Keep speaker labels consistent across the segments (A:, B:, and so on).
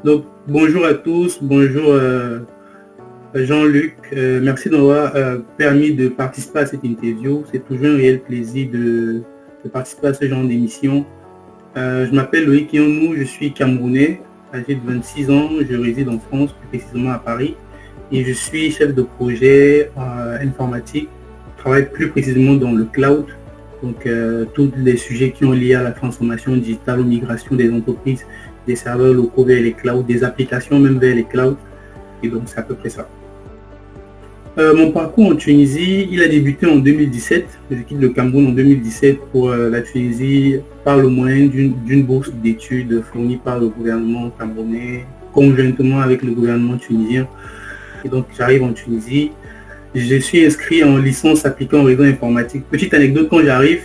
A: Donc, bonjour à tous, bonjour Jean-Luc. Merci d'avoir permis de participer à cette interview. C'est toujours un réel plaisir de participer à ce genre d'émission. Je m'appelle Loïc Yonou, je suis Camerounais, âgé de 26 ans, je réside en France, plus précisément à Paris, et je suis chef de projet informatique. Je travaille plus précisément dans le cloud, donc tous les sujets qui ont lié à la transformation digitale, aux migrations des entreprises, des serveurs locaux vers les clouds, des applications même vers les clouds, et donc c'est à peu près ça. Mon parcours en Tunisie, il a débuté en 2017. Je quitte le Cameroun en 2017 pour la Tunisie par le moyen d'une bourse d'études fournie par le gouvernement camerounais, conjointement avec le gouvernement tunisien. Et donc j'arrive en Tunisie. Je suis inscrit en licence appliquée au réseau informatique. Petite anecdote, quand j'arrive,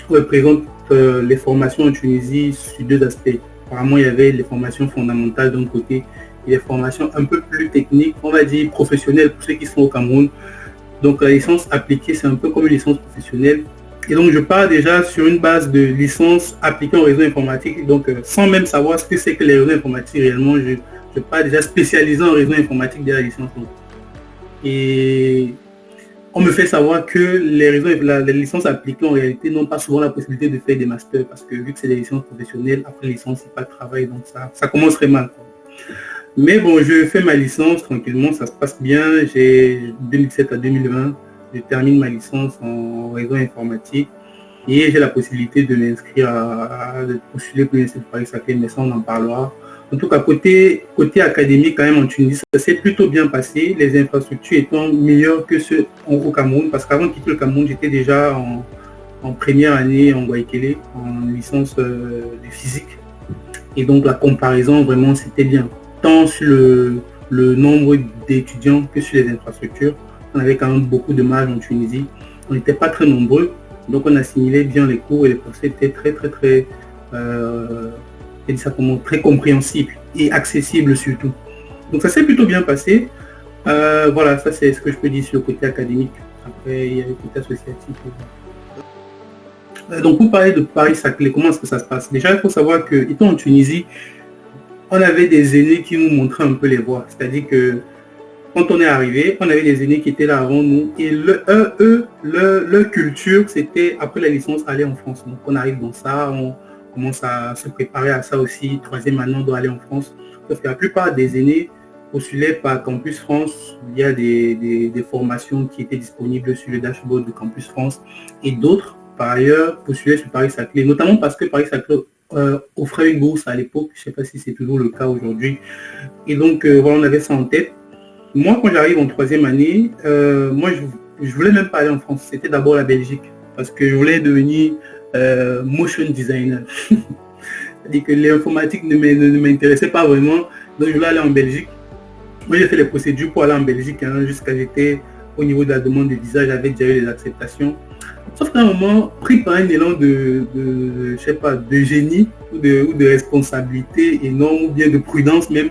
A: on présente les formations en Tunisie sur deux aspects. Apparemment, il y avait les formations fondamentales d'un côté, des formations un peu plus techniques, on va dire professionnelles pour ceux qui sont au Cameroun. Donc la licence appliquée, c'est un peu comme une licence professionnelle. Et donc je pars déjà sur une base de licence appliquée au réseau informatique. Donc sans même savoir ce que c'est que les réseaux informatiques réellement, je pars déjà spécialisé en réseau informatique dès la licence. Et on me fait savoir que les licences appliquées en réalité n'ont pas souvent la possibilité de faire des masters parce que vu que c'est des licences professionnelles, après licence, c'est pas de travail, donc ça commence très mal, quoi. Mais bon, je fais ma licence tranquillement, ça se passe bien. J'ai 2017 à 2020, je termine ma licence en réseau informatique et j'ai la possibilité de m'inscrire de postuler pour l'Université de Paris-Saclay, mais ça on en parlera. En tout cas, côté académique, quand même, en Tunisie, ça s'est plutôt bien passé, les infrastructures étant meilleures que ceux au Cameroun, parce qu'avant de quitter le Cameroun, j'étais déjà en première année en Guayaquil, en licence de physique. Et donc, la comparaison, vraiment, c'était bien. Tant sur le nombre d'étudiants que sur les infrastructures. On avait quand même beaucoup de marge en Tunisie. On n'était pas très nombreux, donc on assimilait bien les cours et les procès étaient très compréhensibles et accessibles surtout. Donc ça s'est plutôt bien passé. Voilà, ça c'est ce que je peux dire sur le côté académique. Après, il y a le côté associatif. Donc pour parler de Paris-Saclay, comment est-ce que ça se passe? Déjà, il faut savoir que, étant en Tunisie, on avait des aînés qui nous montraient un peu les voies. C'est-à-dire que quand on est arrivé, on avait des aînés qui étaient là avant nous. Et leur culture, c'était, après la licence, aller en France. Donc on arrive dans ça, on commence à se préparer à ça aussi. Troisième année, on doit aller en France. Parce que la plupart des aînés postulaient par Campus France. Il y a des formations qui étaient disponibles sur le dashboard de Campus France. Et d'autres, par ailleurs, postulaient sur Paris-Saclay. Notamment parce que Paris-Saclay offrait une bourse à l'époque, je ne sais pas si c'est toujours le cas aujourd'hui. Et donc, voilà, on avait ça en tête. Moi, quand j'arrive en troisième année, je voulais même pas aller en France. C'était d'abord la Belgique, parce que je voulais devenir motion designer. C'est-à-dire que l'informatique ne m'intéressait pas vraiment, donc je voulais aller en Belgique. Moi, j'ai fait les procédures pour aller en Belgique, jusqu'à j'étais au niveau de la demande de visa, j'avais déjà eu les acceptations. Sauf qu'à un moment, pris par un élan de génie ou de responsabilité énorme, ou bien de prudence même,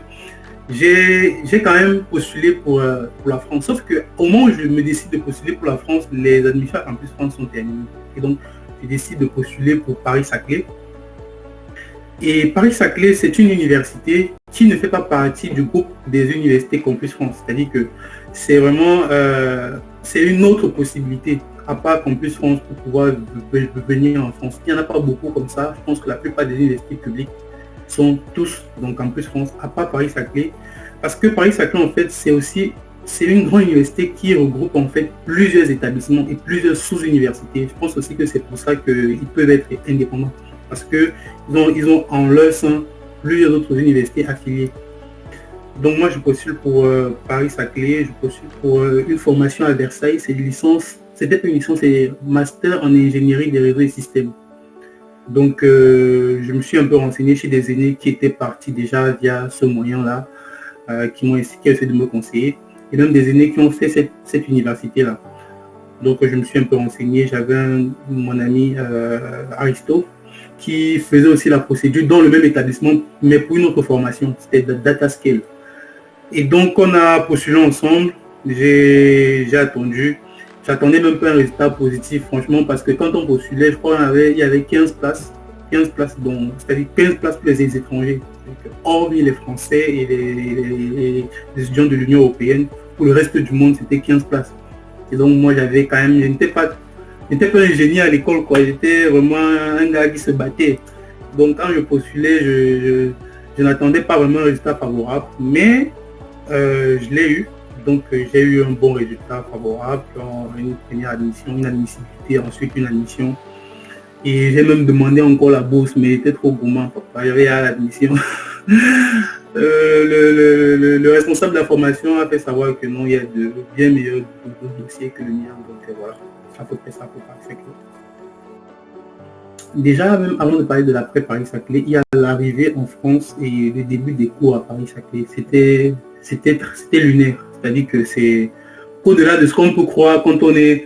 A: j'ai quand même postulé pour la France. Sauf qu'au moment où je me décide de postuler pour la France, les admissions à Campus France sont terminées. Et donc, je décide de postuler pour Paris-Saclay. Et Paris-Saclay, c'est une université qui ne fait pas partie du groupe des universités Campus France. C'est-à-dire que c'est vraiment c'est une autre possibilité à part Campus France pour pouvoir venir en France. Il n'y en a pas beaucoup comme ça. Je pense que la plupart des universités publiques sont tous dans Campus France, à part Paris-Saclay. Parce que Paris-Saclay, en fait, c'est une grande université qui regroupe en fait plusieurs établissements et plusieurs sous-universités. Je pense aussi que c'est pour ça qu'ils peuvent être indépendants. Parce qu'ils ont en leur sein plusieurs autres universités affiliées. Donc moi, je postule pour Paris-Saclay, je postule pour une formation à Versailles. C'est une licence, c'était une licence et master en ingénierie des réseaux et systèmes. Donc je me suis un peu renseigné chez des aînés qui étaient partis déjà via ce moyen-là, qui ont essayé de me conseiller. Et même des aînés qui ont fait cette université-là. Donc je me suis un peu renseigné. J'avais mon ami Aristo, qui faisait aussi la procédure dans le même établissement, mais pour une autre formation, c'était Data Scale. Et donc on a postulé ensemble, J'ai attendu. J'attendais même pas un résultat positif, franchement, parce que quand on postulait, je crois il y avait 15 places. 15 places, c'est-à-dire 15 places pour les étrangers. Hormis les Français et les étudiants de l'Union européenne, pour le reste du monde, c'était 15 places. Et donc, moi, j'avais quand même, je n'étais pas un génie à l'école, quoi. J'étais vraiment un gars qui se battait. Donc, quand je postulais, je n'attendais pas vraiment un résultat favorable, mais je l'ai eu. Donc, j'ai eu un bon résultat favorable, une première admission, une admissibilité, ensuite une admission. Et j'ai même demandé encore la bourse, mais j'étais trop gourmand, papa. J'avais à l'admission. Le responsable de la formation a fait savoir que non, il y a de bien meilleurs dossiers que le mien. Donc voilà, à peu près ça pour Paris-Saclay. Déjà, même avant de parler de l'après Paris-Saclay, il y a l'arrivée en France et le début des cours à Paris-Saclay. C'était lunaire. C'est-à-dire que c'est au-delà de ce qu'on peut croire quand on est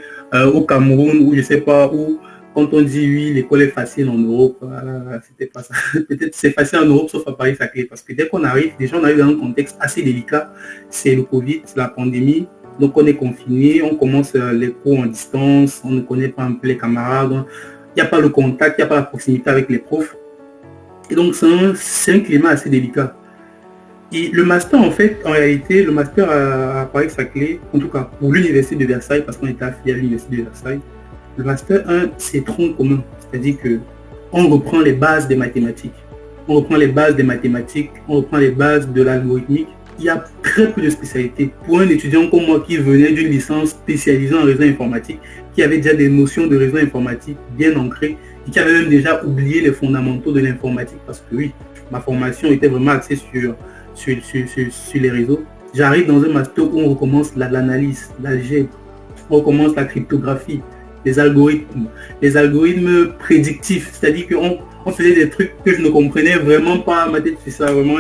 A: au Cameroun ou je sais pas où. Quand on dit oui, l'école est facile en Europe, c'était pas ça. Peut-être c'est facile en Europe sauf à Paris-Saclay parce que dès qu'on arrive, déjà on arrive dans un contexte assez délicat. C'est le Covid, c'est la pandémie. Donc on est confiné, on commence les cours en distance, on ne connaît pas un peu les camarades, il n'y a pas le contact, il n'y a pas la proximité avec les profs. Et donc c'est un climat assez délicat. Et le master, en fait, en réalité, le master à Paris-Saclay, en tout cas pour l'université de Versailles, parce qu'on était affilié à l'université de Versailles, le master 1, c'est tronc commun. C'est-à-dire qu'on reprend les bases des mathématiques. On reprend les bases des mathématiques, on reprend les bases de l'algorithmique. Il y a très peu de spécialités. Pour un étudiant comme moi qui venait d'une licence spécialisée en réseau informatique, qui avait déjà des notions de réseau informatique bien ancrées, et qui avait même déjà oublié les fondamentaux de l'informatique, parce que oui, ma formation était vraiment axée sur les réseaux. J'arrive dans un master où on recommence l'analyse, l'algèbre, on recommence la cryptographie, les algorithmes prédictifs, c'est-à-dire qu'on faisait des trucs que je ne comprenais vraiment pas, ma tête c'est ça, vraiment,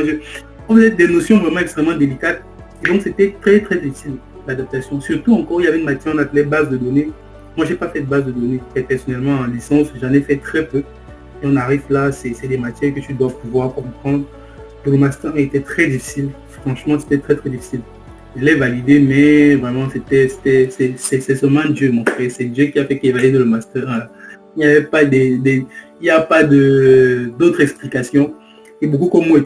A: on faisait des notions vraiment extrêmement délicates, et donc c'était très très difficile l'adaptation. Surtout encore, il y avait une matière, on appelait base de données. Moi j'ai pas fait de base de données, personnellement en licence, j'en ai fait très peu, et on arrive là, c'est des matières que tu dois pouvoir comprendre. Le master était très difficile, franchement c'était très très difficile. Je l'ai validé, mais vraiment c'est seulement Dieu, mon frère. C'est Dieu qui a fait qu'il valide le master. Il n'y avait pas il n'y a pas d'autres explications. Et beaucoup comme moi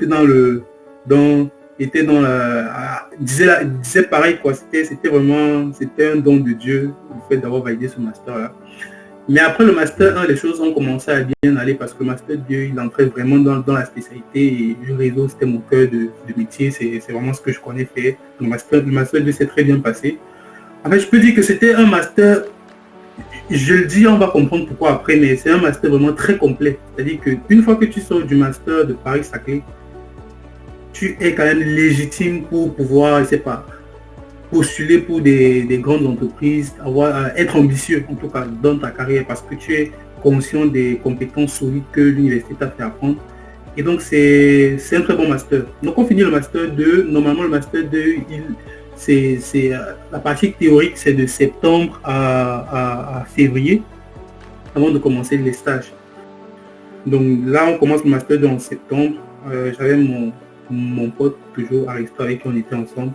A: disait pareil, quoi. C'était un don de Dieu, le fait d'avoir validé ce master-là. Mais après le master 1, les choses ont commencé à bien aller parce que le master 2, il entrait vraiment dans la spécialité et le réseau, c'était mon cœur de métier, c'est vraiment ce que je connais faire. Le master 2 s'est très bien passé. En fait, je peux dire que c'était un master, je le dis, on va comprendre pourquoi après, mais c'est un master vraiment très complet. C'est-à-dire qu'une fois que tu sors du master de Paris-Saclay, tu es quand même légitime pour pouvoir, je sais pas, postuler pour des grandes entreprises, être ambitieux en tout cas dans ta carrière parce que tu es conscient des compétences solides que l'université t'a fait apprendre. Et donc c'est un très bon master. Donc on finit le master 2. Normalement le master 2, la partie théorique c'est de septembre à février avant de commencer les stages. Donc là on commence le master 2 en septembre. J'avais mon pote toujours Aristo avec qui on était ensemble.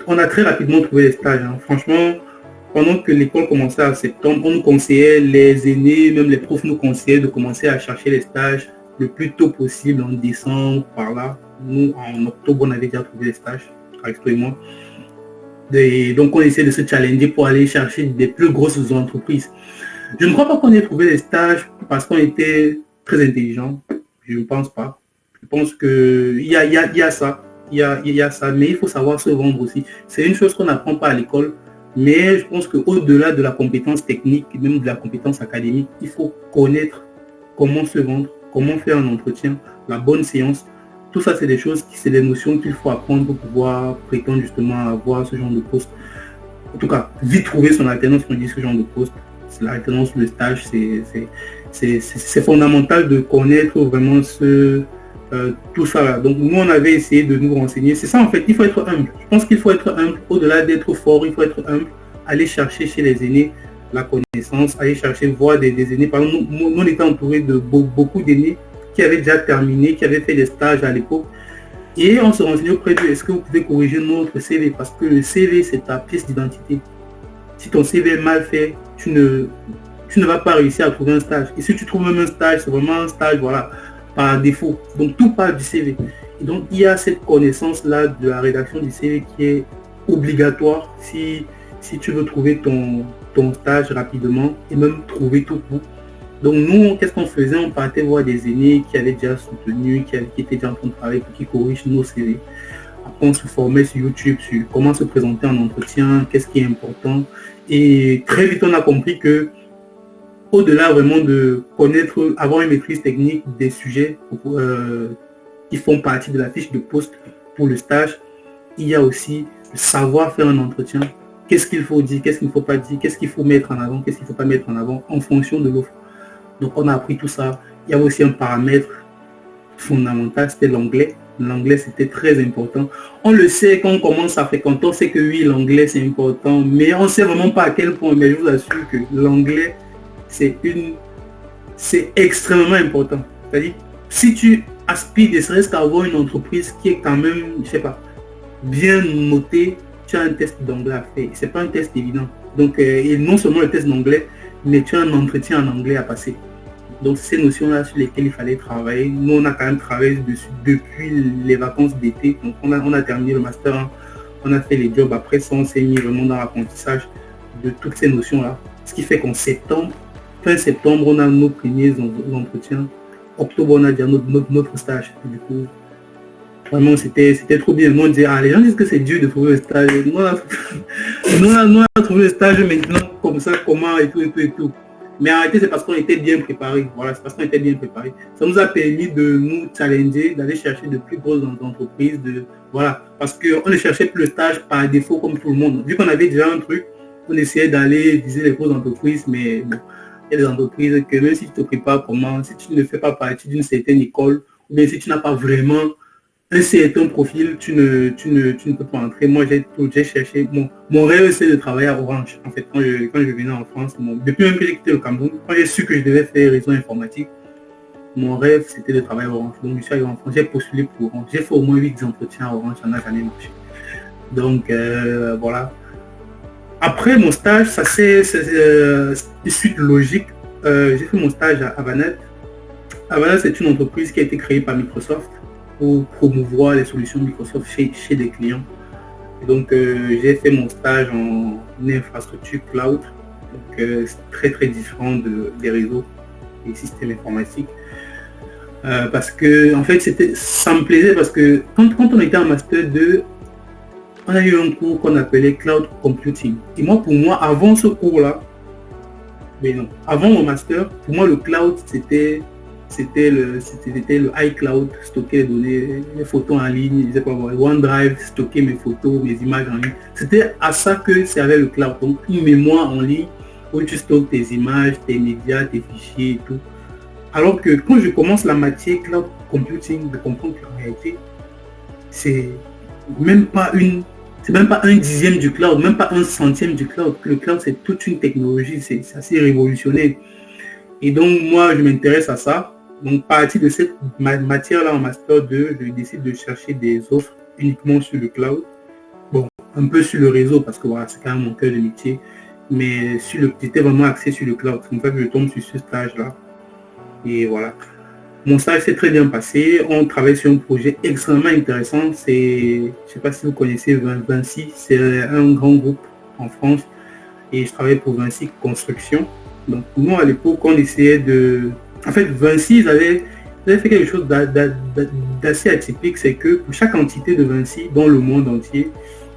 A: On a très rapidement trouvé les stages. Franchement, pendant que l'école commençait en septembre, on nous conseillait, les aînés, même les profs nous conseillaient de commencer à chercher les stages le plus tôt possible, en décembre, par là. Nous, en octobre, on avait déjà trouvé les stages, Aristo et moi. Et donc, on essaie de se challenger pour aller chercher des plus grosses entreprises. Je ne crois pas qu'on ait trouvé les stages parce qu'on était très intelligents. Je ne pense pas. Je pense qu'il y a ça. Il y a ça, mais il faut savoir se vendre aussi. C'est une chose qu'on n'apprend pas à l'école, mais je pense qu'au-delà de la compétence technique, même de la compétence académique, il faut connaître comment se vendre, comment faire un entretien, la bonne séance. Tout ça, c'est des choses, c'est des notions qu'il faut apprendre pour pouvoir prétendre justement à avoir ce genre de poste. En tout cas, vite trouver son alternance, on dit ce genre de poste. C'est l'alternance, le stage, c'est fondamental de connaître vraiment tout ça là. Donc nous on avait essayé de nous renseigner. C'est ça en fait, il faut être humble. Je pense qu'il faut être humble. Au-delà d'être fort, il faut être humble. Aller chercher chez les aînés la connaissance, aller chercher, voir des aînés. Par exemple, nous on était entouré de beaucoup d'aînés qui avaient déjà terminé, qui avaient fait des stages à l'époque. Et on se renseigne auprès d'eux, est-ce que vous pouvez corriger notre CV? Parce que le CV, c'est ta pièce d'identité. Si ton CV est mal fait, tu ne vas pas réussir à trouver un stage. Et si tu trouves même un stage, c'est vraiment un stage, voilà, par défaut. Donc tout part du CV. Et donc il y a cette connaissance-là de la rédaction du CV qui est obligatoire si tu veux trouver ton stage rapidement et même trouver tout court. Donc nous, qu'est-ce qu'on faisait? On partait voir des aînés qui avaient déjà soutenu, qui étaient déjà en train de travailler pour qu'ils corrigent nos CV. Après, on se formait sur YouTube sur comment se présenter en entretien, qu'est-ce qui est important. Et très vite, on a compris que au-delà vraiment de connaître, avoir une maîtrise technique des sujets qui font partie de la fiche de poste pour le stage, il y a aussi savoir faire un entretien. Qu'est-ce qu'il faut dire, qu'est-ce qu'il ne faut pas dire, qu'est-ce qu'il faut mettre en avant, qu'est-ce qu'il ne faut pas mettre en avant en fonction de l'offre. Donc on a appris tout ça. Il y avait aussi un paramètre fondamental, c'était l'anglais. L'anglais, c'était très important. On le sait quand on commence à fréquenter, on sait que oui, l'anglais, c'est important, mais on ne sait vraiment pas à quel point. Mais je vous assure que l'anglais, c'est extrêmement important. C'est-à-dire, si tu aspires ne serait-ce qu'à avoir une entreprise qui est quand même, je sais pas, bien notée, tu as un test d'anglais à faire. C'est pas un test évident. Donc, et non seulement le test d'anglais, mais tu as un entretien en anglais à passer. Donc, ces notions-là sur lesquelles il fallait travailler, nous, on a quand même travaillé dessus depuis les vacances d'été. Donc, on a terminé le master 1, on a fait les jobs. Après ça, on s'est mis vraiment dans l'apprentissage de toutes ces notions-là. Ce qui fait qu'en septembre, fin septembre, on a nos premiers entretiens. Octobre, on a déjà notre stage. Du coup, vraiment, c'était trop bien. Nous, on disait, les gens disent que c'est dur de trouver le stage. Nous, on a trouvé le stage maintenant, comme ça, comment, et tout. Mais en réalité, c'est parce qu'on était bien préparés. Voilà, c'est parce qu'on était bien préparés. Ça nous a permis de nous challenger, d'aller chercher de plus grosses entreprises. Voilà, parce qu'on ne cherchait plus le stage par défaut comme tout le monde. Vu qu'on avait déjà un truc, on essayait d'aller viser les grosses entreprises, mais bon, il y a des entreprises que même si tu te prépares comment, si tu ne fais pas partie d'une certaine école, ou bien si tu n'as pas vraiment un certain profil, tu ne peux pas entrer. Moi, j'ai cherché, mon rêve, c'est de travailler à Orange. En fait, quand je venais en France, depuis même que j'ai quitté le Cameroun, quand j'ai su que je devais faire réseau informatique, mon rêve, c'était de travailler à Orange. Donc, je suis arrivé en France, j'ai postulé pour Orange. J'ai fait au moins 8 entretiens à Orange, ça n'a jamais marché. Donc, voilà. Après mon stage, ça c'est une suite logique. J'ai fait mon stage à Avanet. Avanet, c'est une entreprise qui a été créée par Microsoft pour promouvoir les solutions Microsoft chez des clients. Et donc, j'ai fait mon stage en infrastructure cloud. Donc, c'est très, très différent des réseaux et systèmes informatiques. Parce que, en fait, ça me plaisait parce que quand on était en Master 2, on a eu un cours qu'on appelait Cloud Computing. Et pour moi, avant ce cours-là, mais non, avant mon master, pour moi, le cloud, c'était le iCloud, stocker les données, les photos en ligne, je sais pas, OneDrive, stocker mes photos, mes images en ligne. C'était à ça que servait le cloud. Donc, une mémoire en ligne où tu stockes tes images, tes médias, tes fichiers et tout. Alors que quand je commence la matière Cloud Computing, de comprendre qu'en réalité, c'est même pas un dixième du cloud, même pas un centième du cloud. Le cloud, c'est toute une technologie, c'est assez révolutionnaire. Et donc, moi, je m'intéresse à ça. Donc, à partir de cette matière-là en Master 2, je décide de chercher des offres uniquement sur le cloud. Bon, un peu sur le réseau, parce que voilà, c'est quand même mon cœur de métier. Mais j'étais vraiment axé sur le cloud. C'est comme ça que je tombe sur ce stage-là. Et voilà. Mon stage s'est très bien passé. On travaille sur un projet extrêmement intéressant. Je ne sais pas si vous connaissez Vinci. C'est un grand groupe en France. Et je travaille pour Vinci Construction. Donc, nous, à l'époque, on essayait de... En fait, Vinci, ils avaient fait quelque chose d'assez atypique. C'est que pour chaque entité de Vinci, dans le monde entier,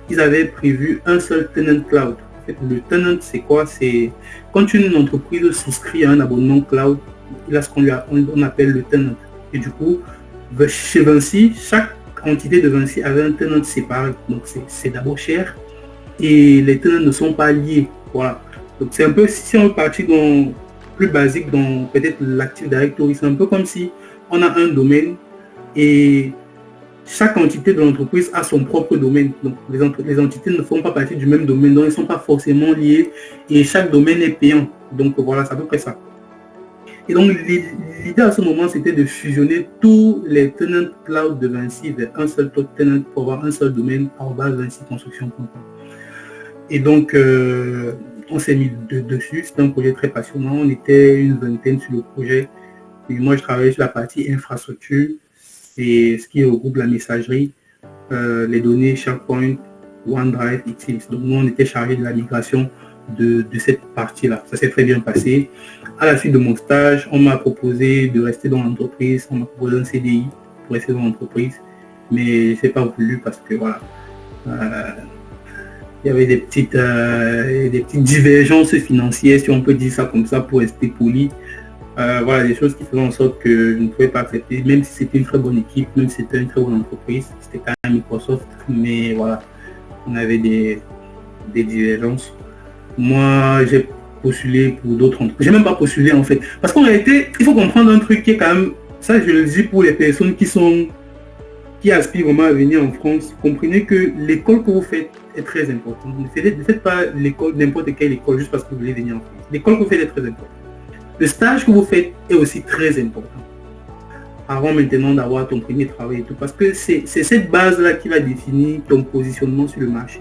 A: ils avaient prévu un seul tenant cloud. En fait, le tenant, c'est quoi? C'est quand une entreprise souscrit à un abonnement cloud, il a ce qu'on appelle le tenant. Et du coup, chez Vinci, chaque entité de Vinci avait un tenant séparé. Donc, c'est d'abord cher. Et les tenants ne sont pas liés. Voilà. Donc, c'est un peu, si on est parti dans plus basique, dans peut-être l'Active Directory, c'est un peu comme si on a un domaine et chaque entité de l'entreprise a son propre domaine. Donc, les entités ne font pas partie du même domaine, donc ils ne sont pas forcément liés et chaque domaine est payant. Donc, voilà, c'est à peu près ça. Et donc, l'idée à ce moment, c'était de fusionner tous les tenants cloud de Vinci vers un seul tenant pour avoir un seul domaine, @vinciconstruction.com. Et donc, on s'est mis dessus. C'était un projet très passionnant. On était une vingtaine sur le projet. Et moi, je travaillais sur la partie infrastructure. C'est ce qui regroupe la messagerie, les données SharePoint, OneDrive, Teams. Donc, nous, on était chargé de la migration de cette partie-là. Ça s'est très bien passé. À la suite de mon stage, on m'a proposé de rester dans l'entreprise. On m'a proposé un CDI pour rester dans l'entreprise. Mais je n'ai pas voulu parce que, voilà, il y avait des petites divergences financières, si on peut dire ça comme ça, pour rester poli. Voilà, des choses qui faisaient en sorte que je ne pouvais pas accepter, même si c'était une très bonne équipe, même si c'était une très bonne entreprise, c'était quand même Microsoft, mais voilà, on avait des divergences. Moi, j'ai postulé pour d'autres entreprises. J'ai même pas postulé en fait. Parce qu'en réalité, il faut comprendre un truc qui est quand même, ça je le dis pour les personnes qui aspirent vraiment à venir en France, comprenez que l'école que vous faites est très importante. Ne faites pas l'école, n'importe quelle école, juste parce que vous voulez venir en France. L'école que vous faites est très importante. Le stage que vous faites est aussi très important. Avant maintenant d'avoir ton premier travail et tout, parce que c'est cette base-là qui va définir ton positionnement sur le marché.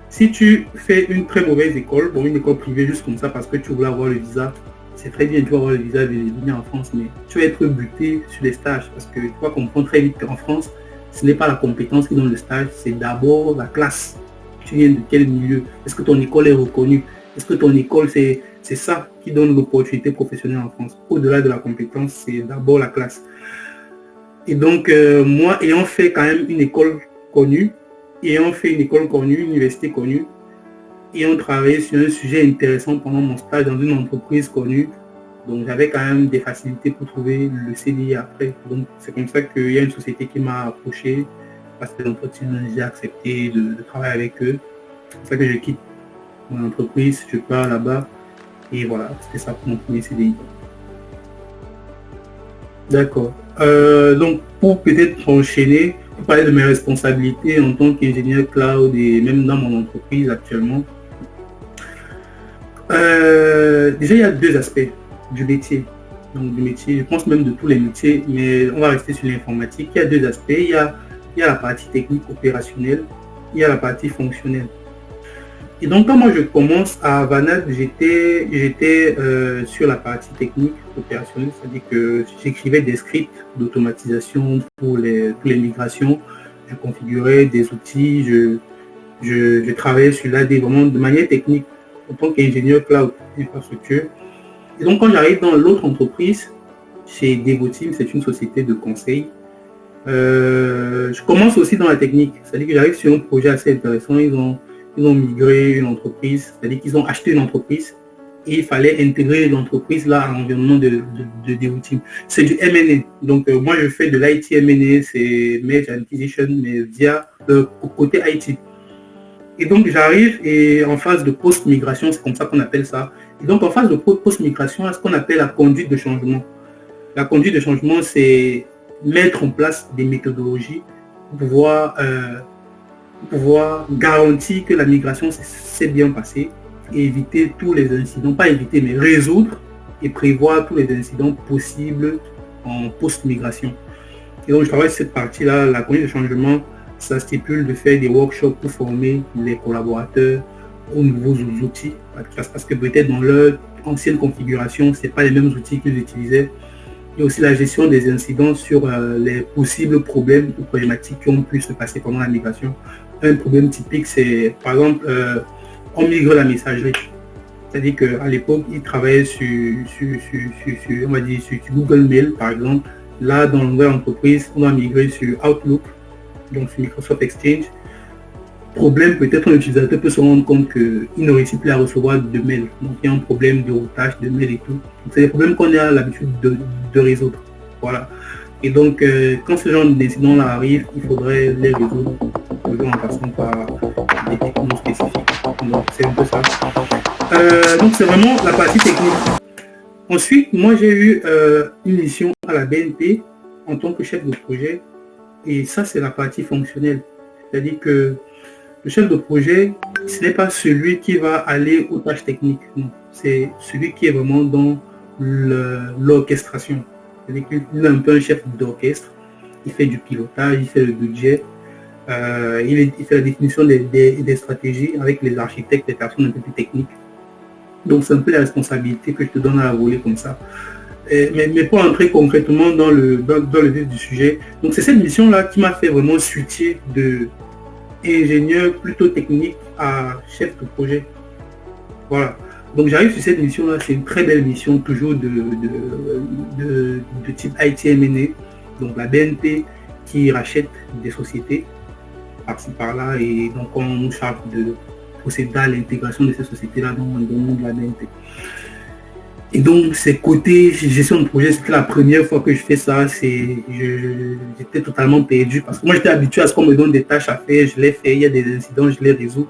A: Si tu fais une très mauvaise école, bon, une école privée juste comme ça parce que tu voulais avoir le visa, c'est très bien, tu vas avoir le visa de venir en France, mais tu vas être buté sur les stages parce que tu vas comprendre très vite qu'en France, ce n'est pas la compétence qui donne le stage, c'est d'abord la classe. Tu viens de quel milieu? Est-ce que ton école est reconnue? Est-ce que ton école, c'est ça qui donne l'opportunité professionnelle en France? Au-delà de la compétence, c'est d'abord la classe. Et donc, moi, ayant fait quand même une école connue, une université connue, ayant travaillé sur un sujet intéressant pendant mon stage dans une entreprise connue, donc j'avais quand même des facilités pour trouver le CDI après. Donc c'est comme ça qu'il y a une société qui m'a approché, parce que l'entretien, j'ai accepté de travailler avec eux. C'est pour ça que je quitte mon entreprise, je pars là-bas, et voilà, c'était ça pour mon premier CDI. D'accord. Donc pour peut-être enchaîner, pour parler de mes responsabilités en tant qu'ingénieur cloud et même dans mon entreprise actuellement, déjà il y a deux aspects du métier. Donc du métier, je pense même de tous les métiers, mais on va rester sur l'informatique. Il y a deux aspects. Il y a la partie technique opérationnelle, il y a la partie fonctionnelle. Et donc quand moi je commence à Vanad, j'étais sur la partie technique opérationnelle, c'est-à-dire que j'écrivais des scripts d'automatisation pour les migrations, je configurais des outils, je travaillais sur l'AD vraiment de manière technique en tant qu'ingénieur cloud infrastructure. Et donc quand j'arrive dans l'autre entreprise, chez Devoteam, c'est une société de conseil, je commence aussi dans la technique, c'est-à-dire que j'arrive sur un projet assez intéressant. Ils ont migré une entreprise, c'est-à-dire qu'ils ont acheté une entreprise et il fallait intégrer l'entreprise là à l'environnement de Devoteam. C'est du M&A. Donc moi je fais de l'IT M&A, c'est Merge Acquisition, mais via le côté IT. Et donc j'arrive et en phase de post-migration, c'est comme ça qu'on appelle ça. Et donc en phase de post-migration, à ce qu'on appelle la conduite de changement. La conduite de changement, c'est mettre en place des méthodologies pour pouvoir garantir que la migration s'est bien passée et éviter tous les incidents, pas éviter, mais résoudre et prévoir tous les incidents possibles en post-migration. Et donc je travaille sur cette partie-là, la conduite de changement, ça stipule de faire des workshops pour former les collaborateurs aux nouveaux outils, parce que peut-être dans leur ancienne configuration, ce n'est pas les mêmes outils qu'ils utilisaient. Et aussi la gestion des incidents sur les possibles problèmes ou problématiques qui ont pu se passer pendant la migration. Un problème typique, c'est par exemple, on migre la messagerie. C'est-à-dire qu'à l'époque, ils travaillaient sur Google Mail, par exemple. Là, dans la nouvelle entreprise, on a migré sur Outlook, donc sur Microsoft Exchange. Problème, peut-être un utilisateur peut se rendre compte qu'il ne réussit plus à recevoir de mails. Donc il y a un problème de routage de mails et tout. C'est des problèmes qu'on a l'habitude de résoudre. Voilà. Et donc quand ce genre d'incident-là arrive, il faudrait les résoudre en passant par des technos spécifiques. Donc c'est un peu ça. Donc c'est vraiment la partie technique. Ensuite, moi j'ai eu une mission à la BNP en tant que chef de projet. Et ça, c'est la partie fonctionnelle. C'est-à-dire que le chef de projet, ce n'est pas celui qui va aller aux tâches techniques. Non, c'est celui qui est vraiment dans l'orchestration. C'est-à-dire qu'il est un peu un chef d'orchestre. Il fait du pilotage, il fait le budget, il fait la définition des stratégies avec les architectes, les personnes un peu plus techniques. Donc c'est un peu la responsabilité que je te donne à la volée comme ça. Mais pour entrer concrètement dans le vif du sujet, donc c'est cette mission-là qui m'a fait vraiment switcher de ingénieur plutôt technique à chef de projet. Voilà. Donc j'arrive sur cette mission-là, c'est une très belle mission, toujours de type IT M&A. Donc la BNP qui rachète des sociétés par-ci par-là, et donc on nous charge de procéder à l'intégration de ces sociétés-là dans le monde de la BNP. Et donc c'est côté gestion de projet, c'était la première fois que je fais ça, j'étais totalement perdu parce que moi j'étais habitué à ce qu'on me donne des tâches à faire, je les fais, il y a des incidents, je les résous.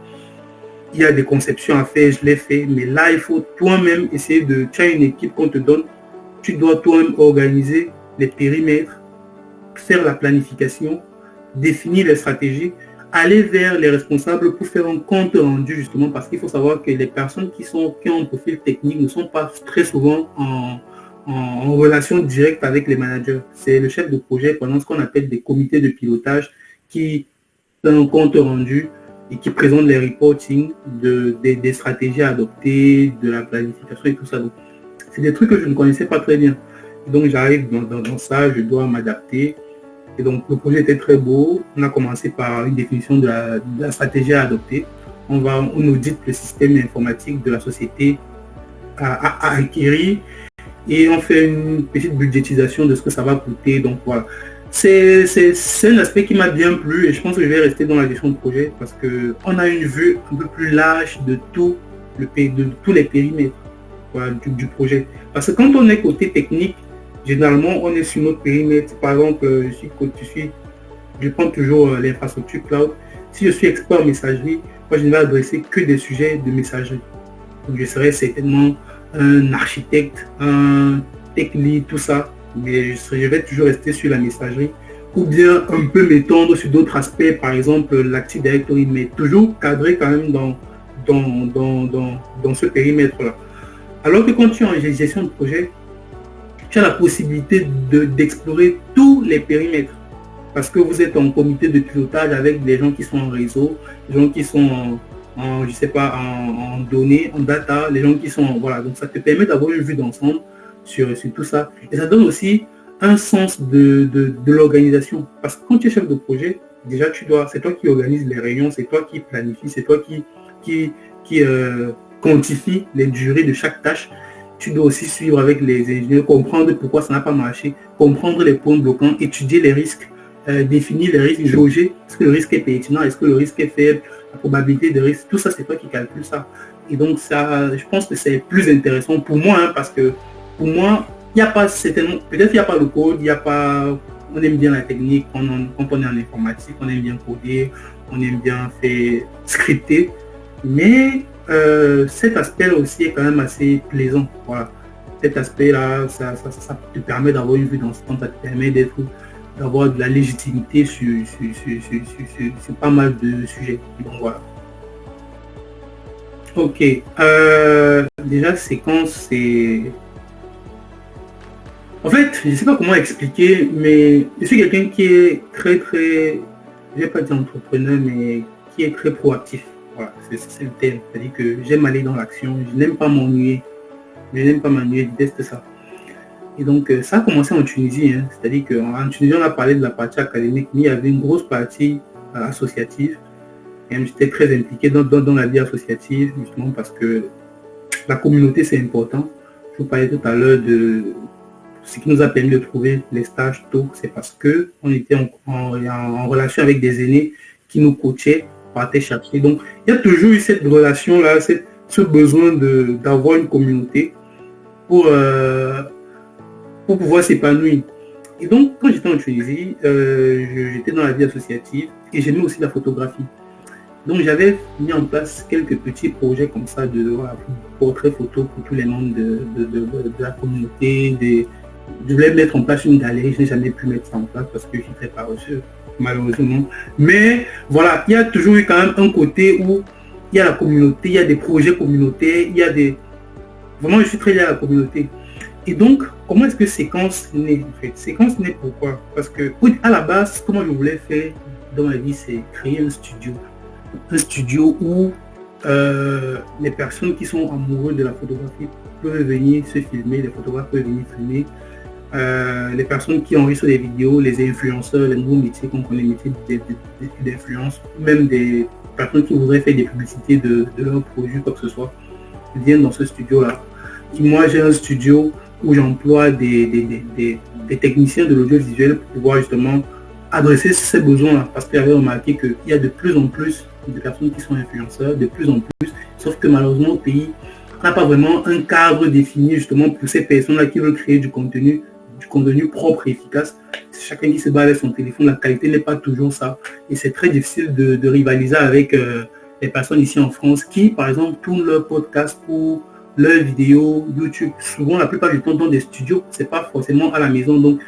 A: Il y a des conceptions à faire, je les fais, mais là il faut toi-même essayer de, tu as une équipe qu'on te donne, tu dois toi-même organiser les périmètres, faire la planification, définir les stratégies, aller vers les responsables pour faire un compte rendu justement, parce qu'il faut savoir que les personnes qui ont un profil technique ne sont pas très souvent en relation directe avec les managers. C'est le chef de projet pendant ce qu'on appelle des comités de pilotage qui fait un compte rendu et qui présente les reporting des stratégies à adopter, de la planification et tout ça. Donc, c'est des trucs que je ne connaissais pas très bien. Donc j'arrive dans ça, je dois m'adapter. Et donc le projet était très beau. On a commencé par une définition de la stratégie à adopter. On audite le système informatique de la société à acquérir et on fait une petite budgétisation de ce que ça va coûter. Donc voilà. C'est un aspect qui m'a bien plu et je pense que je vais rester dans la gestion de projet parce qu'on a une vue un peu plus large de tous les périmètres, voilà, du projet. Parce que quand on est côté technique, généralement on est sur notre périmètre. Par exemple, je prends toujours l'infrastructure cloud. Si je suis expert en messagerie, moi je ne vais adresser que des sujets de messagerie. Donc je serai certainement un architecte, un tech lead, tout ça. Mais je vais toujours rester sur la messagerie ou bien un peu m'étendre sur d'autres aspects, par exemple l'Active Directory, mais toujours cadré quand même dans ce périmètre-là. Alors que quand tu es en gestion de projet, tu as la possibilité d'explorer tous les périmètres parce que vous êtes en comité de pilotage avec des gens qui sont en réseau, des gens qui sont en données, en data, les gens qui sont voilà. Donc ça te permet d'avoir une vue d'ensemble sur tout ça. Et ça donne aussi un sens de l'organisation. Parce que quand tu es chef de projet, déjà c'est toi qui organise les réunions, c'est toi qui planifie, c'est toi qui quantifie les durées de chaque tâche. Tu dois aussi suivre avec les ingénieurs, comprendre pourquoi ça n'a pas marché, comprendre les points bloquants, étudier les risques, définir les risques, jauger est-ce que le risque est pertinent, est-ce que le risque est faible, la probabilité de risque, tout ça c'est toi qui calcules ça. Et donc ça, je pense que c'est plus intéressant pour moi, hein, parce que pour moi, il n'y a pas certainement, peut-être qu'il n'y a pas le code, on aime bien la technique, quand on est en informatique, on aime bien coder, on aime bien faire scripter, mais cet aspect-là aussi est quand même assez plaisant. Voilà. Cet aspect-là, ça te permet d'avoir une vue d'ensemble, ça te permet d'avoir de la légitimité sur pas mal de sujets. Donc voilà. Ok. Déjà, séquence, c'est... En fait, je ne sais pas comment expliquer, mais je suis quelqu'un qui est très, très, je ne vais pas dire entrepreneur, mais qui est très proactif. Voilà, c'est le terme. C'est-à-dire que j'aime aller dans l'action, je n'aime pas m'ennuyer. Je n'aime pas m'ennuyer, je déteste ça. Et donc, ça a commencé en Tunisie. Hein. C'est-à-dire qu'en Tunisie, on a parlé de la partie académique, mais il y avait une grosse partie associative. Et j'étais très impliqué dans la vie associative, justement parce que la communauté, c'est important. Je vous parlais tout à l'heure de ce qui nous a permis de trouver les stages tôt, c'est parce qu'on était en relation avec des aînés qui nous coachaient, partaient chercher. Donc, il y a toujours eu cette relation-là, ce besoin d'avoir une communauté pour pouvoir s'épanouir. Et donc, quand j'étais en Tunisie, j'étais dans la vie associative et j'aimais aussi la photographie. Donc, j'avais mis en place quelques petits projets comme ça de portraits photos pour tous les membres de la communauté. Je voulais mettre en place une galerie, je n'ai jamais pu mettre ça en place parce que je n'étais pas reçu, malheureusement. Mais voilà, il y a toujours eu quand même un côté où il y a la communauté, il y a des projets communautaires, Vraiment, je suis très lié à la communauté. Et donc, comment est-ce que Séquence naît en fait? Séquence naît pourquoi? Parce que à la base, ce que moi je voulais faire dans ma vie, c'est créer un studio. Un studio où les personnes qui sont amoureuses de la photographie peuvent venir se filmer, les photographes peuvent venir filmer. Les personnes qui enregistrent des vidéos, les influenceurs, les nouveaux métiers qu'on connaît, les métiers d'influence, même des personnes qui voudraient faire des publicités de leurs produits, quoi que ce soit, viennent dans ce studio-là. Et moi, j'ai un studio où j'emploie des techniciens de l'audiovisuel pour pouvoir justement adresser ces besoins-là. Parce que j'avais remarqué qu'il y a de plus en plus de personnes qui sont influenceurs, de plus en plus, sauf que malheureusement au pays, on n'a pas vraiment un cadre défini justement pour ces personnes-là qui veulent créer du contenu propre et efficace. C'est chacun qui se bat avec son téléphone, la qualité n'est pas toujours ça. Et c'est très difficile de rivaliser avec les personnes ici en France qui, par exemple, tournent leur podcast ou leurs vidéos YouTube. Souvent, la plupart du temps, dans des studios, c'est pas forcément à la maison. Donc,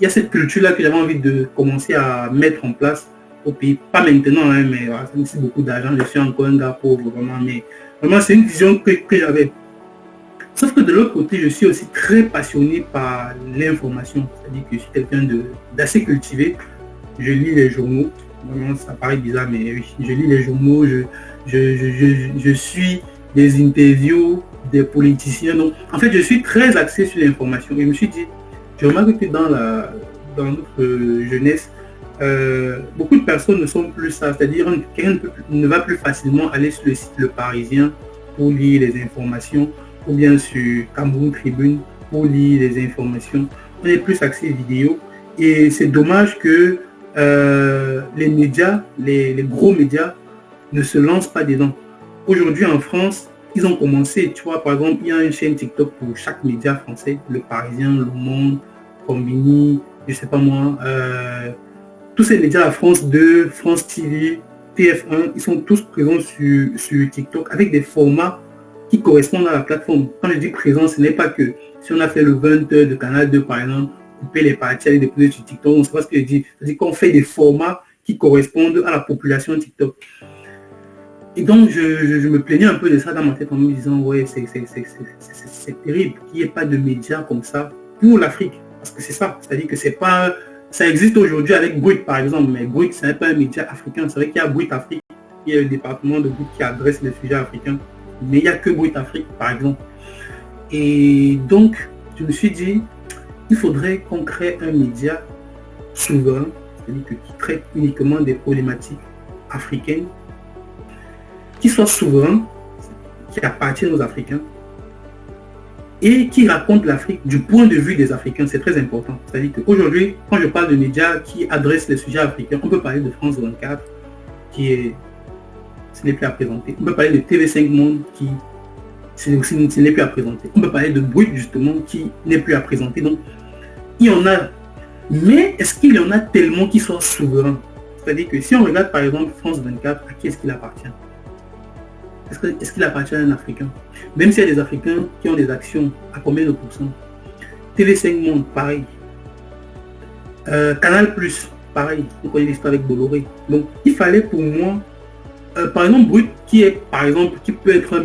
A: il y a cette culture-là que j'avais envie de commencer à mettre en place au pays. Pas maintenant, hein, mais voilà, ça nécessite beaucoup d'argent. Je suis encore un gars pauvre, vraiment. Mais vraiment, c'est une vision que j'avais. Sauf que de l'autre côté, je suis aussi très passionné par l'information. C'est-à-dire que je suis quelqu'un d'assez cultivé. Je lis les journaux. Vraiment, ça paraît bizarre, mais oui, je lis les journaux. Je suis des interviews des politiciens. Donc, en fait, je suis très axé sur l'information. Et je me suis dit, je remarque que dans notre jeunesse, beaucoup de personnes ne sont plus ça. C'est-à-dire quelqu'un ne va plus facilement aller sur le site Le Parisien pour lire les informations, ou bien sur Cameroun Tribune pour lire les informations. On est plus axé vidéo. Et c'est dommage que les médias, les gros médias, ne se lancent pas dedans. Aujourd'hui en France, ils ont commencé, tu vois, par exemple, il y a une chaîne TikTok pour chaque média français, Le Parisien, Le Monde, Combini, je sais pas moi, tous ces médias, la France 2, France TV, TF1, ils sont tous présents sur TikTok avec des formats qui correspondent à la plateforme. Quand je dis présent, ce n'est pas que si on a fait le 20h de Canal 2 par exemple, couper les parties, aller déposer sur TikTok, on ne sait pas ce que je dis. C'est-à-dire qu'on fait des formats qui correspondent à la population TikTok. Et donc, je me plaignais un peu de ça dans ma tête en me disant, ouais, c'est terrible qu'il n'y ait pas de médias comme ça pour l'Afrique. Parce que c'est ça. C'est-à-dire que c'est pas... Ça existe aujourd'hui avec Brut, par exemple, mais Brut, ce n'est pas un média africain. C'est vrai qu'il y a Brut Afrique, il y a le département de Brut qui adresse les sujets africains, mais il n'y a que Brut Afrique, par exemple. Et donc, je me suis dit, il faudrait qu'on crée un média souverain, c'est-à-dire qui traite uniquement des problématiques africaines, qui soit souverain, qui appartient aux Africains, et qui raconte l'Afrique du point de vue des Africains. C'est très important. C'est-à-dire qu'aujourd'hui, quand je parle de médias qui adressent les sujets africains, on peut parler de France 24, ce n'est plus à présenter. On peut parler de TV5 Monde, ce n'est plus à présenter. On peut parler de Brut, justement, qui n'est plus à présenter. Donc, il y en a. Mais est-ce qu'il y en a tellement qui sont souverains? C'est-à-dire que si on regarde, par exemple, France 24, à qui est-ce qu'il appartient? Est-ce qu'il appartient à un Africain? Même s'il y a des Africains qui ont des actions, à combien de pourcents? TV5 Monde, pareil. Canal+, pareil. On connaît l'histoire avec Bolloré. Donc, il fallait pour moi, par exemple, Brut, qui peut être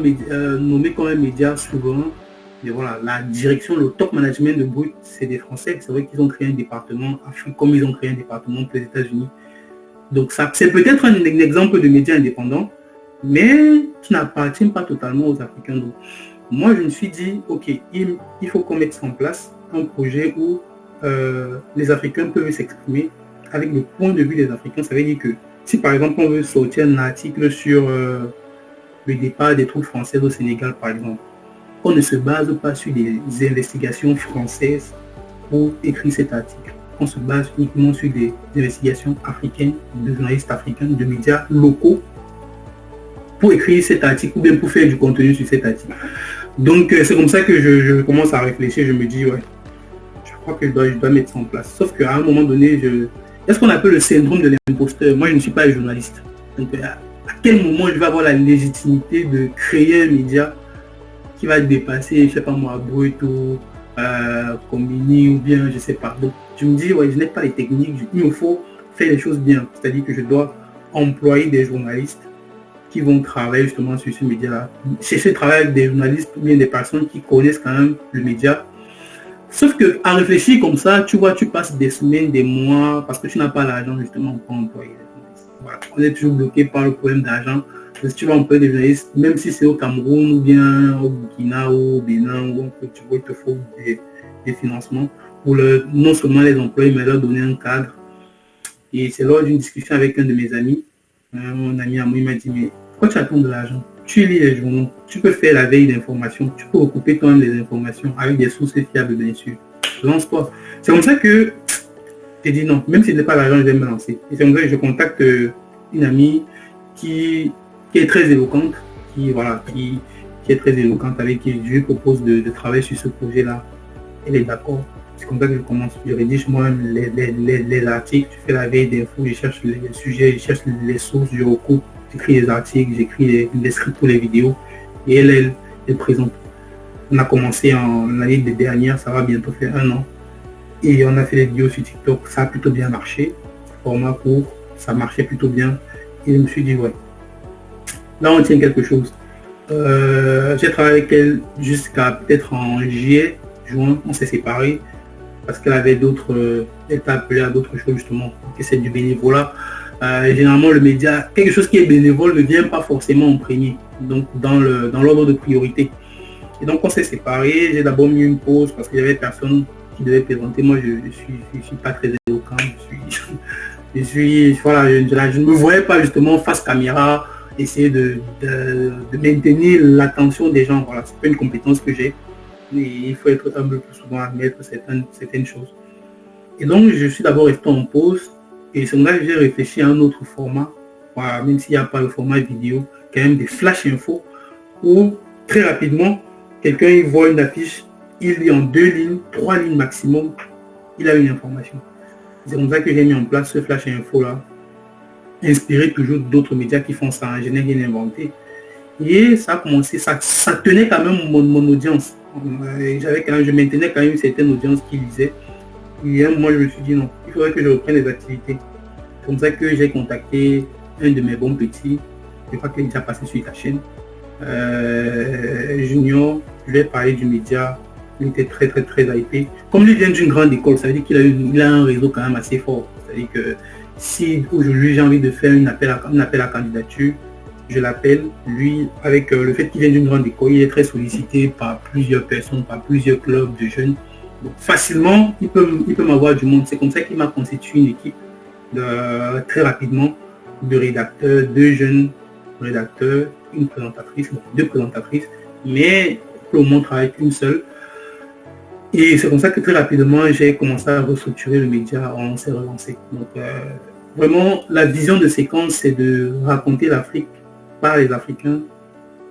A: nommé comme un média souverain. Mais voilà, la direction, le top management de Brut, c'est des Français. C'est vrai qu'ils ont créé un département Afrique, comme ils ont créé un département pour les États-Unis. Donc, ça, c'est peut-être un exemple de média indépendant, mais qui n'appartient pas totalement aux Africains. Donc, moi, je me suis dit, ok, il faut qu'on mette en place un projet où les Africains peuvent s'exprimer avec le point de vue des Africains. Ça veut dire que si, par exemple, on veut sortir un article sur le départ des troupes françaises au Sénégal, par exemple, on ne se base pas sur des investigations françaises pour écrire cet article. On se base uniquement sur des investigations africaines, de journalistes africains, de médias locaux, pour écrire cet article ou bien pour faire du contenu sur cet article. Donc c'est comme ça que je commence à réfléchir, je me dis ouais, je crois que je dois mettre ça en place. Sauf qu'à un moment donné, il y a ce qu'on appelle le syndrome de l'imposteur. Moi je ne suis pas journaliste. Donc à quel moment je vais avoir la légitimité de créer un média qui va dépasser, je sais pas moi, Brut ou Combini ou bien je sais pas. Donc je me dis ouais, je n'ai pas les techniques, il me faut faire les choses bien. C'est-à-dire que je dois employer des journalistes qui vont travailler justement sur ce média-là. Chercher de travailler avec des journalistes ou bien des personnes qui connaissent quand même le média Sauf que à réfléchir comme ça, tu vois, tu passes des semaines, des mois, parce que tu n'as pas l'argent justement pour employer. Voilà. On est toujours bloqué par le problème d'argent. Si tu vas employer des journalistes, même si c'est au Cameroun ou bien au Burkina ou au Bénin, où tu vois, il te faut des financements pour non seulement les employer, mais leur donner un cadre. Et c'est lors d'une discussion avec un de mes amis, mon ami à moi, il m'a dit, mais pourquoi tu attends de l'argent? Tu lis les journaux, tu peux faire la veille d'informations, tu peux recouper toi-même les informations avec des sources fiables, bien sûr. Lance-toi. C'est comme ça que j'ai dit non, même si ce n'est pas l'argent, je vais me lancer. Et c'est comme ça que je contacte une amie qui est très éloquente, qui est très éloquente, avec qui je lui propose de travailler sur ce projet-là. Elle est d'accord. C'est comme ça que je commence. Je rédige moi-même les articles, je fais la veille d'infos, je cherche les sujets, je cherche les sources, je recoupe, j'écris les articles, j'écris les scripts pour les vidéos. Et elle présente. On a commencé en l'année dernière, ça va bientôt faire 1 an. Et on a fait des vidéos sur TikTok, ça a plutôt bien marché. Format court, ça marchait plutôt bien. Et je me suis dit, ouais, là on tient quelque chose. J'ai travaillé avec elle jusqu'à peut-être en juillet, juin, on s'est séparés parce qu'elle avait d'autres, elle était appelée à d'autres choses justement, que c'est du bénévolat. Généralement le média, quelque chose qui est bénévole ne vient pas forcément en premier, donc dans l'ordre de priorité. Et donc on s'est séparés, j'ai d'abord mis une pause parce qu'il y avait personne qui devait présenter. Moi je suis pas très éloquent, je ne me voyais pas justement face caméra, essayer de maintenir l'attention des gens. Voilà, c'est pas une compétence que j'ai. Il faut être un peu plus souvent admettre certaines choses. Et donc je suis d'abord resté en pause et c'est là que j'ai réfléchi à un autre format, voilà, même s'il n'y a pas le format vidéo, quand même des flash infos où très rapidement quelqu'un il voit une affiche, il lit en 2 lignes, 3 lignes maximum, il a une information. C'est comme ça que j'ai mis en place ce flash info là, inspiré toujours d'autres médias qui font ça, je n'ai rien inventé. Et ça a commencé, ça tenait quand même mon audience. Je maintenais quand même une certaine audience qui lisait. Et moi je me suis dit non, il faudrait que je reprenne les activités. C'est comme ça que j'ai contacté un de mes bons petits, je crois qu'il est déjà passé sur ta chaîne, Junior. Je lui ai parlé du média, il était très très très hypé. Comme il vient d'une grande école, ça veut dire qu'il a un réseau quand même assez fort. C'est-à-dire que si aujourd'hui j'ai envie de faire un appel à candidature, je l'appelle, lui, avec le fait qu'il vient d'une grande école, il est très sollicité par plusieurs personnes, par plusieurs clubs de jeunes. Donc, facilement, il peut m'avoir du monde. C'est comme ça qu'il m'a constitué une équipe très rapidement de rédacteurs, 2 jeunes rédacteurs, une présentatrice, 2 présentatrices, mais pour le moment, on travaille qu'une seule. Et c'est comme ça que très rapidement, j'ai commencé à restructurer le média, on s'est relancé. Donc, vraiment, la vision de Séquence, c'est de raconter l'Afrique par les Africains,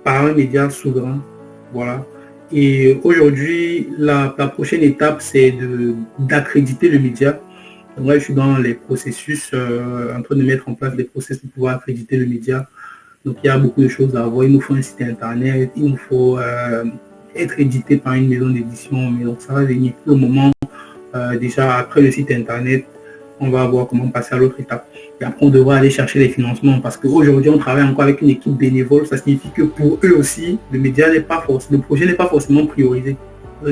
A: par un média souverain. Voilà. Et aujourd'hui, la prochaine étape, c'est d'accréditer le média. Donc là, je suis dans les processus, en train de mettre en place des processus pour pouvoir accréditer le média. Donc il y a beaucoup de choses à voir. Il nous faut un site internet, il nous faut être édité par une maison d'édition. Mais donc ça va venir pour le moment. Déjà, après le site internet, on va voir comment passer à l'autre étape. Et après, on devra aller chercher les financements parce qu'aujourd'hui, on travaille encore avec une équipe bénévole. Ça signifie que pour eux aussi, le projet n'est pas forcément priorisé.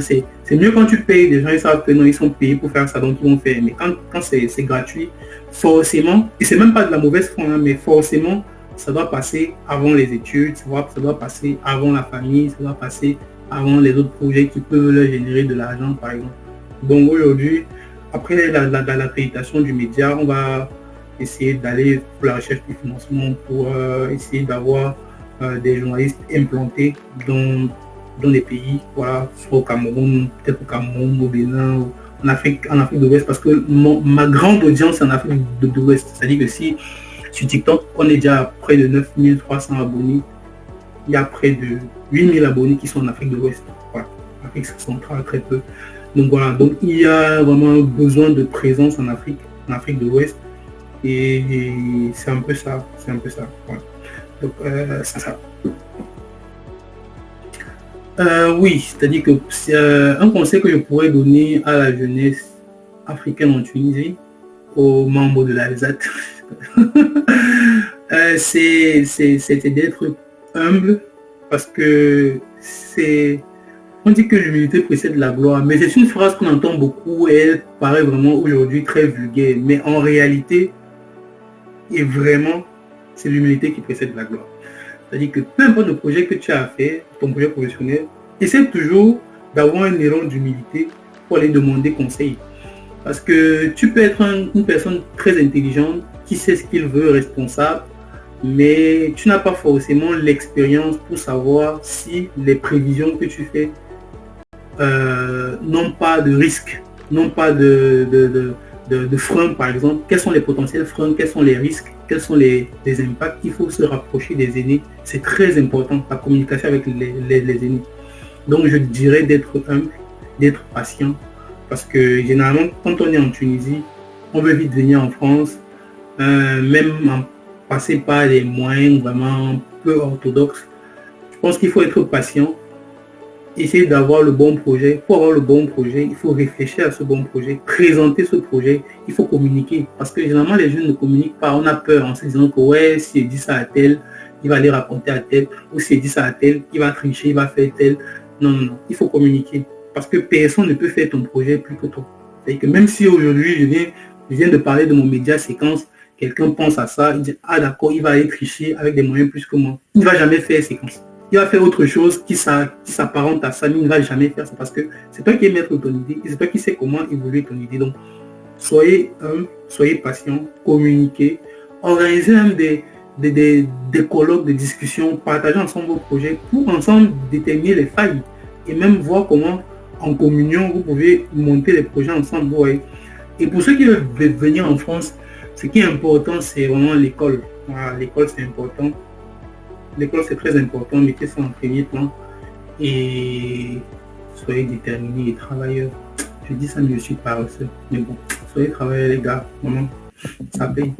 A: C'est mieux quand tu payes, les gens ils savent que non, ils sont payés pour faire ça, donc ils vont faire. Mais quand c'est gratuit, forcément, et c'est même pas de la mauvaise foi, mais forcément, ça doit passer avant les études, ça doit passer avant la famille, ça doit passer avant les autres projets qui peuvent leur générer de l'argent, par exemple. Donc aujourd'hui, après l'accréditation du média, on va essayer d'aller pour la recherche du financement, pour essayer d'avoir des journalistes implantés dans les pays, voilà, soit au Cameroun, peut-être au Cameroun, au Bénin, en Afrique de l'Ouest, parce que ma grande audience est en Afrique de l'Ouest. C'est-à-dire que si sur TikTok, on est déjà à près de 9300 abonnés, il y a près de 8000 abonnés qui sont en Afrique de l'Ouest. Voilà, Afrique centrale, très peu. Donc voilà, donc il y a vraiment besoin de présence en Afrique de l'Ouest. Et c'est un peu ça, voilà. Donc c'est ça. Oui, c'est-à-dire que c'est un conseil que je pourrais donner à la jeunesse africaine en Tunisie, aux membres de la ZAT, c'est d'être humble parce que c'est On dit que l'humilité précède la gloire, mais c'est une phrase qu'on entend beaucoup et elle paraît vraiment aujourd'hui très vulgaire. Mais en réalité, et vraiment, c'est l'humilité qui précède la gloire. C'est-à-dire que peu importe le projet que tu as fait, ton projet professionnel, essaie toujours d'avoir un élan d'humilité pour aller demander conseil. Parce que tu peux être une personne très intelligente, qui sait ce qu'il veut, responsable, mais tu n'as pas forcément l'expérience pour savoir si les prévisions que tu fais n'ont pas de risques, n'ont pas de freins, par exemple. Quels sont les potentiels freins, quels sont les risques, quels sont les impacts. Il faut se rapprocher des aînés. C'est très important, la communication avec les aînés. Donc, je dirais d'être humble, d'être patient, parce que généralement, quand on est en Tunisie, on veut vite venir en France, même en passer par des moyens vraiment peu orthodoxes. Je pense qu'il faut être patient, essayer d'avoir le bon projet. Pour avoir le bon projet, il faut réfléchir à ce bon projet, présenter ce projet, il faut communiquer. Parce que généralement, les jeunes ne communiquent pas. On a peur en se disant que ouais, si il dit ça à tel, il va aller raconter à tel, ou si il dit ça à tel, il va tricher, il va faire tel. Non, non, non, il faut communiquer. Parce que personne ne peut faire ton projet plus que toi. C'est-à-dire que même si aujourd'hui, je viens de parler de mon média séquence, quelqu'un pense à ça, il dit, ah d'accord, il va aller tricher avec des moyens plus que moi. Il ne va jamais faire séquence. Il va faire autre chose qui s'apparente à ça, mais il ne va jamais faire ça parce que c'est toi qui es maître de ton idée et c'est toi qui sais comment évoluer ton idée. Donc, soyez humble, soyez patient, communiquez, organisez même des colloques, des discussions, partagez ensemble vos projets pour ensemble déterminer les failles et même voir comment, en communion, vous pouvez monter les projets ensemble. Ouais. Et pour ceux qui veulent venir en France, ce qui est important, c'est vraiment l'école. Voilà, l'école, c'est important. L'école, c'est très important, mettez ça en premier plan et soyez déterminés et travailleurs. Je dis ça, mais je suis paresseux. Mais bon, soyez travailleurs, les gars. Vraiment, ça paye.